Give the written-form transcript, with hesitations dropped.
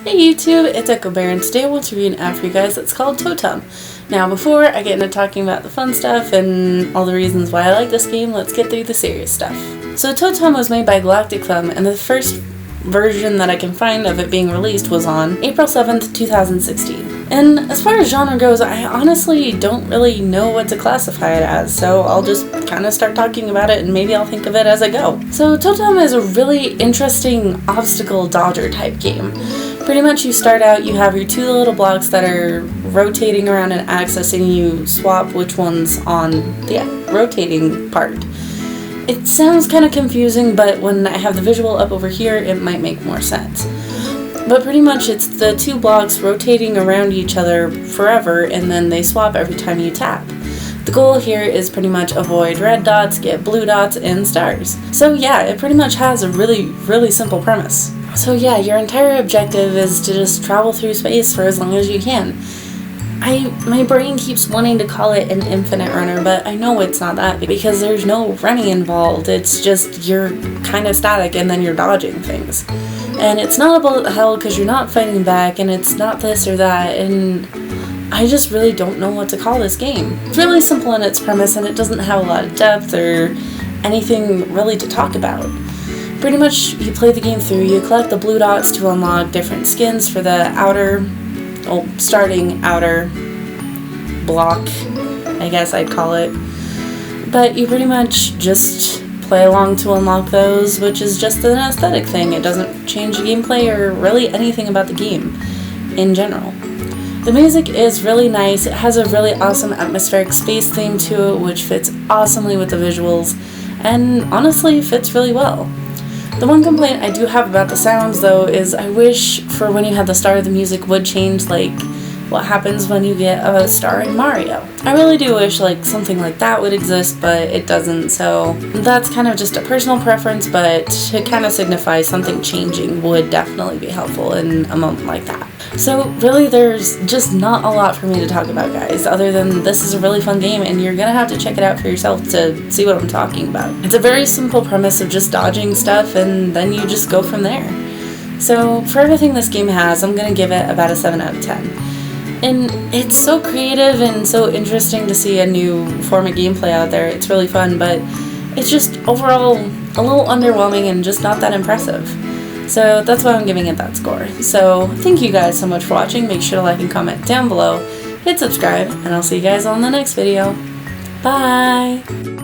Hey YouTube, it's echobear, and today I want to read an app for you guys that's called TohTum. Now before I get into talking about the fun stuff and all the reasons why I like this game, let's get through the serious stuff. So TohTum was made by Galactic Thumb, and the first version that I can find of it being released was on April 7th, 2016. And as far as genre goes, I honestly don't really know what to classify it as, so I'll just kind of start talking about it and maybe I'll think of it as I go. So TohTum is a really interesting obstacle dodger type game. Pretty much you start out, you have your two little blocks that are rotating around an axis and you swap which one's on the rotating part. It sounds kind of confusing, but when I have the visual up over here, it might make more sense. But pretty much it's the two blocks rotating around each other forever, and then they swap every time you tap. The goal here is pretty much avoid red dots, get blue dots, and stars. So yeah, it pretty much has a really simple premise. So yeah, your entire objective is to just travel through space for as long as you can. My brain keeps wanting to call it an infinite runner, but I know it's not that because there's no running involved. It's just you're kind of static and then you're dodging things. And it's not a bullet hell because you're not fighting back, and it's not this or that, and I just really don't know what to call this game. It's really simple in its premise, and it doesn't have a lot of depth or anything really to talk about. Pretty much you play the game through, you collect the blue dots to unlock different skins for the starting outer block, I guess I'd call it. But you pretty much just play along to unlock those, which is just an aesthetic thing. It doesn't change the gameplay or really anything about the game in general. The music is really nice. It has a really awesome atmospheric space theme to it, which fits awesomely with the visuals, and honestly fits really well. The one complaint I do have about the sounds, though, is I wish for when you have the star, the music would change like what happens when you get a star in Mario. I really do wish like something like that would exist, but it doesn't, so that's kind of just a personal preference, but to kind of signify something changing would definitely be helpful in a moment like that. So really there's just not a lot for me to talk about, guys, other than this is a really fun game and you're gonna have to check it out for yourself to see what I'm talking about. It's a very simple premise of just dodging stuff and then you just go from there. So for everything this game has, I'm gonna give it about a 7 out of 10. And it's so creative and so interesting to see a new form of gameplay out there. It's really fun, but it's just overall a little underwhelming and just not that impressive. So that's why I'm giving it that score. So thank you guys so much for watching. Make sure to like and comment down below. Hit subscribe, and I'll see you guys on the next video. Bye!